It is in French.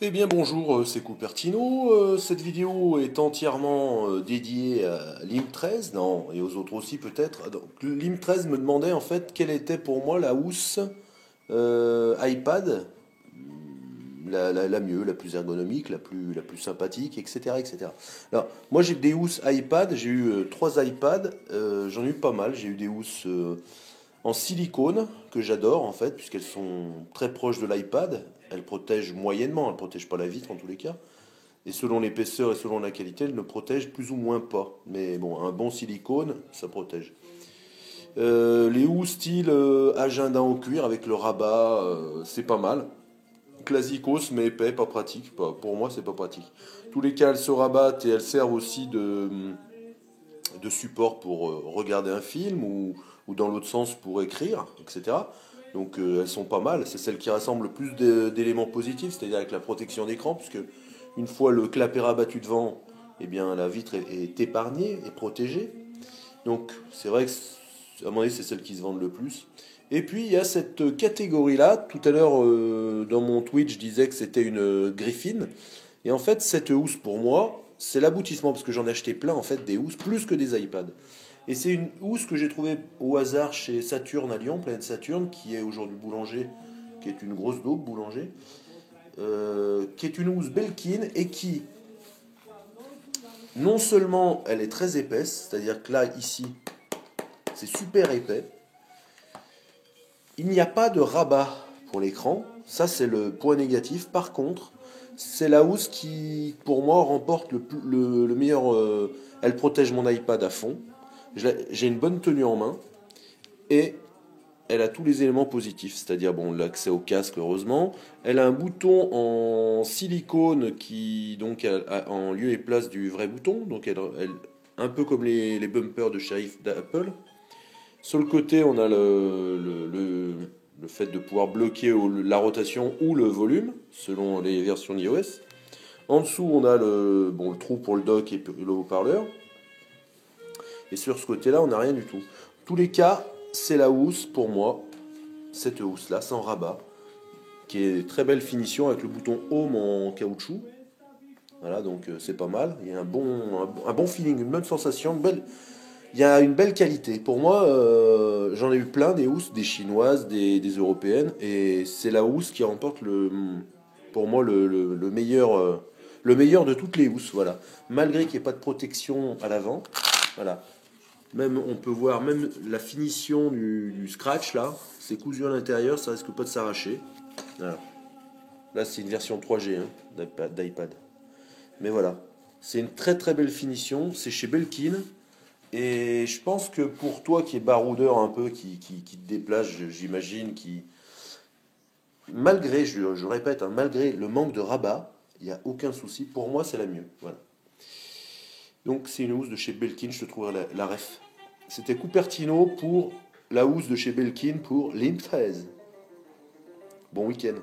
Eh bien bonjour, c'est Cupertino. Cette vidéo est entièrement dédiée à l'IM13, non, et aux autres aussi peut-être. Donc, l'IM13 me demandait en fait quelle était pour moi la housse iPad, la mieux, la plus ergonomique, la plus sympathique, etc., etc. Alors, moi j'ai des housses iPad, j'ai eu trois iPads, j'en ai eu pas mal. J'ai eu des housses en silicone, que j'adore en fait, puisqu'elles sont très proches de l'iPad. Elles protègent moyennement, elles ne protègent pas la vitre en tous les cas. Et selon l'épaisseur et selon la qualité, elles ne protègent plus ou moins pas. Mais bon, un bon silicone, ça protège. Les housses style agenda en cuir avec le rabat, c'est pas mal. Classicos, mais épais, pas pratique. Pour moi, c'est pas pratique. Tous les cas, elles se rabattent et elles servent aussi de support pour regarder un film ou dans l'autre sens pour écrire, etc. Donc elles sont pas mal. C'est celles qui rassemblent le plus d'éléments positifs, c'est-à-dire avec la protection d'écran, puisque une fois le clapet rabattu devant, eh bien la vitre est épargnée, est protégée. Donc c'est vrai que à mon avis c'est celle qui se vendent le plus. Et puis il y a cette catégorie-là. Tout à l'heure dans mon Twitch je disais que c'était une Griffin. Et en fait cette housse pour moi c'est l'aboutissement parce que j'en ai acheté plein en fait des housses plus que des iPads. Et c'est une housse que j'ai trouvée au hasard chez Saturne à Lyon, Planète Saturne, qui est aujourd'hui boulanger, qui est une grosse daube boulanger, qui est une housse Belkin et qui, non seulement elle est très épaisse, c'est-à-dire que là, ici, c'est super épais, il n'y a pas de rabat pour l'écran, ça c'est le point négatif. Par contre, c'est la housse qui, pour moi, remporte le meilleur. Elle protège mon iPad à fond. J'ai une bonne tenue en main et elle a tous les éléments positifs, c'est-à-dire bon, l'accès au casque heureusement. Elle a un bouton en silicone qui donc en lieu et place du vrai bouton, donc un peu comme les bumpers de shérif d'Apple. Sur le côté, on a le fait de pouvoir bloquer la rotation ou le volume selon les versions d'iOS. En dessous, on a le trou pour le dock et le haut-parleur. Et sur ce côté-là, on n'a rien du tout. Tous les cas, c'est la housse pour moi, cette housse-là, sans rabat, qui est très belle finition avec le bouton Home en caoutchouc. Voilà, donc c'est pas mal. Il y a un bon feeling, une bonne sensation, il y a une belle qualité. Pour moi, j'en ai eu plein des housses, des chinoises, des européennes, et c'est la housse qui remporte pour moi le meilleur de toutes les housses. Voilà. Malgré qu'il n'y ait pas de protection à l'avant, voilà. Même, on peut voir même la finition du scratch là, c'est cousu à l'intérieur, ça risque pas de s'arracher. Voilà. Là, c'est une version 3G hein, d'iPad. Mais voilà, c'est une très très belle finition. C'est chez Belkin. Et je pense que pour toi qui est baroudeur un peu, qui te déplace, j'imagine, malgré, je répète, hein, malgré le manque de rabat, il n'y a aucun souci. Pour moi, c'est la mieux. Voilà. Donc c'est une housse de chez Belkin, je te trouverai la ref. C'était Cupertino pour la housse de chez Belkin pour l'IM13. Bon week-end.